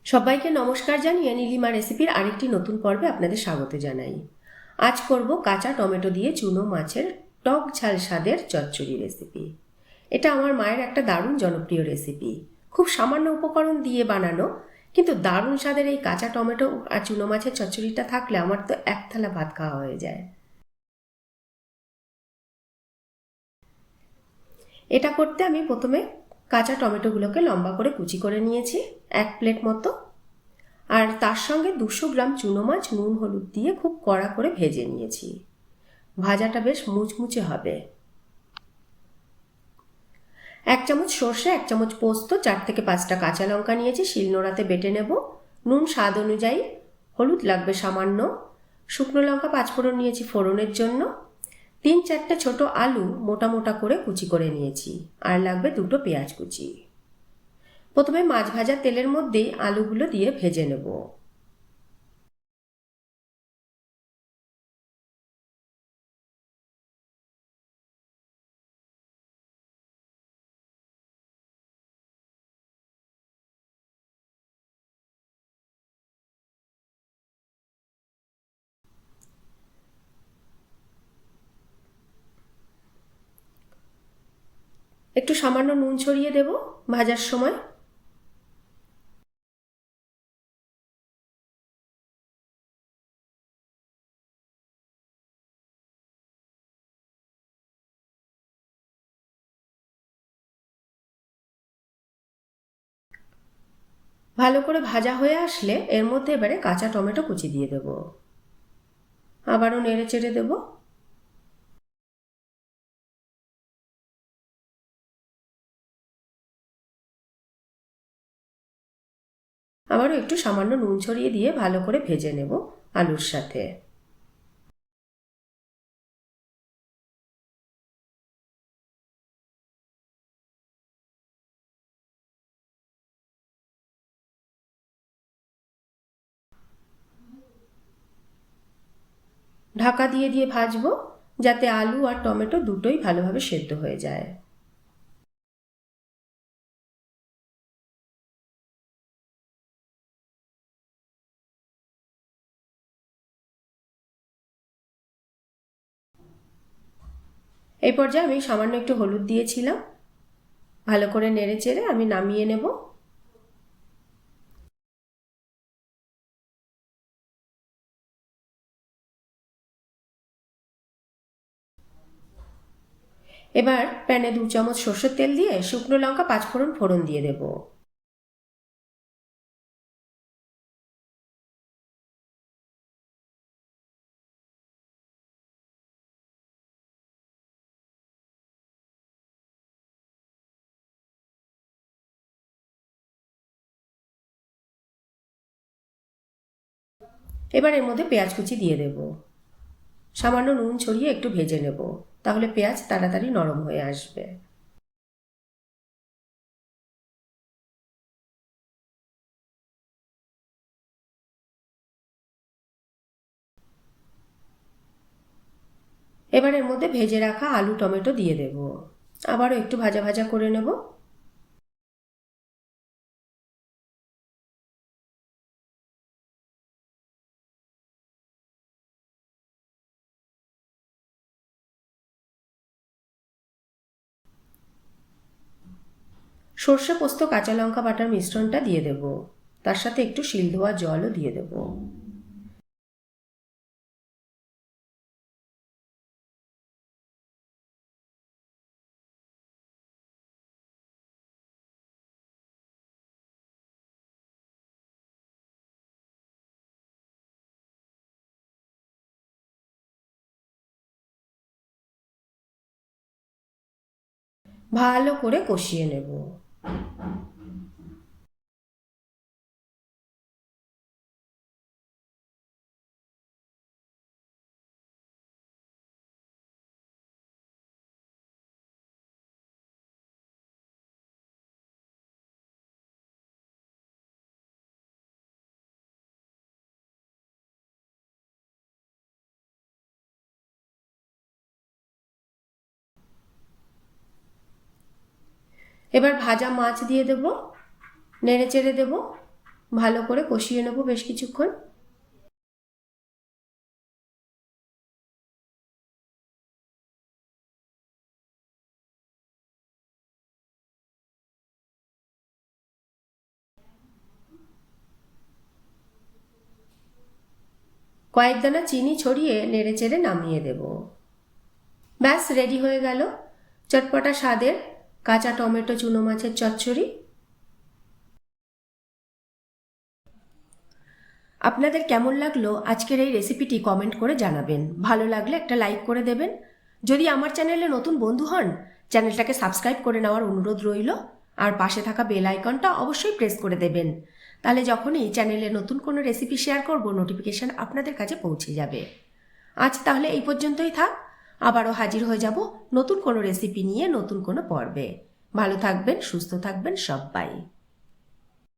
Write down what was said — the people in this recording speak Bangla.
সবাইকে নমস্কার জানিয়ে নীলিমা রেসিপির আরেকটি নতুন পর্বে আপনাদের স্বাগত জানাই। আজ করব কাঁচা টমেটো দিয়ে চুনো মাছের টক ঝাল স্বাদের চচ্চড়ি রেসিপি। এটা আমার মায়ের একটা দারুণ জনপ্রিয় রেসিপি। খুব সামান্য উপকরণ দিয়ে বানানো, কিন্তু দারুণ স্বাদের এই কাঁচা টমেটো আর চুনো মাছের চচ্চড়িটা থাকলে আমার তো এক থালা ভাত খাওয়া হয়ে যায়। এটা করতে আমি প্রথমে কাঁচা টমেটোগুলোকে লম্বা করে কুচি করে নিয়েছি 1 প্লেট মতো। আর তার সঙ্গে 200 গ্রাম চুনো মাছ নুন হলুদ দিয়ে খুব কড়া করে ভেজে নিয়েছি। ভাজাটা বেশ মুচমুচে হবে। 1 চামচ সর্ষে, 1 চামচ পোস্ত, 4 থেকে 5টা কাঁচা লঙ্কা নিয়েছি, শিলনোড়াতে বেটে নেব। নুন স্বাদ অনুযায়ী, হলুদ লাগবে সামান্য, শুকনো লঙ্কা 5 ফোড়ন নিয়েছি ফোড়নের জন্য, 3-4টে ছোট আলু মোটা মোটা করে কুচি করে নিয়েছি, আর লাগবে 2টো পেঁয়াজ কুচি। প্রথমে মাছ ভাজা তেলের মধ্যেই আলুগুলো দিয়ে ভেজে নেব। একটু সামান্য নুন ছড়িয়ে দেব ভাজার সময়। ভালো করে ভাজা হয়ে আসলে এর মধ্যে এবারে কাঁচা টমেটো কুচি দিয়ে দেব। আবারও নেড়ে চেড়ে দেব। আবারও একটু সামান্য নুন ছড়িয়ে দিয়ে ভালো করে ভেজে নেব আলুর সাথে। ঢাকা দিয়ে দিয়ে ভাজবো, যাতে আলু আর টমেটো দুটোই ভালোভাবে সেদ্ধ হয়ে যায়। এই পর্যায়ে আমি সামান্য একটু হলুদ দিয়েছিলাম। ভালো করে নেড়ে চেড়ে আমি নামিয়ে নেব। এবার প্যানে 2 চামচ সর্ষের তেল দিয়ে শুকনো লঙ্কা 5 ফোড়ন ফোড়ন দিয়ে দেব। এবার এর মধ্যে পেঁয়াজ কুচি দিয়ে দেব। সামান্য নুন ছড়িয়ে একটু ভেজে নেব, তাহলে পেঁয়াজ তাড়াতাড়ি নরম হয়ে আসবে। এবার এর মধ্যে ভেজে রাখা আলু টমেটো দিয়ে দেব। আবারও একটু ভাজা ভাজা করে নেব। সর্ষে পোস্ত কাঁচা লঙ্কা বাটার মিশ্রণটা দিয়ে দেব। তার সাথে একটু শিল ধোয়া জলও দিয়ে দেব। ভালো করে কষিয়ে নেব। এবার ভাজা মাছ দিয়ে দেব, নেড়ে চেড়ে দেব। ভালো করে কষিয়ে নেব বেশ কিছুক্ষণ। কয়েক দানা চিনি ছড়িয়ে নেড়ে চেড়ে নামিয়ে দেব। ব্যাস রেডি হয়ে গেল চটপটা স্বাদের কাঁচা টমেটো চুনো মাছের চচ্চড়ি। আপনাদের কেমন লাগলো আজকের এই রেসিপিটি কমেন্ট করে জানাবেন। ভালো লাগলে একটা লাইক করে দেবেন। যদি আমার চ্যানেলে নতুন বন্ধু হন, চ্যানেলটাকে সাবস্ক্রাইব করে নেওয়ার অনুরোধ রইল। আর পাশে থাকা বেল আইকনটা অবশ্যই প্রেস করে দেবেন, তাহলে যখনই চ্যানেলে নতুন কোনো রেসিপি শেয়ার করব নোটিফিকেশান আপনাদের কাছে পৌঁছে যাবে। আজ তাহলে এই পর্যন্তই থাক। আবারও হাজির হয়ে যাব নতুন কোনো রেসিপি নিয়ে নতুন কোনো পর্বে। ভালো থাকবেন, সুস্থ থাকবেন সবাই।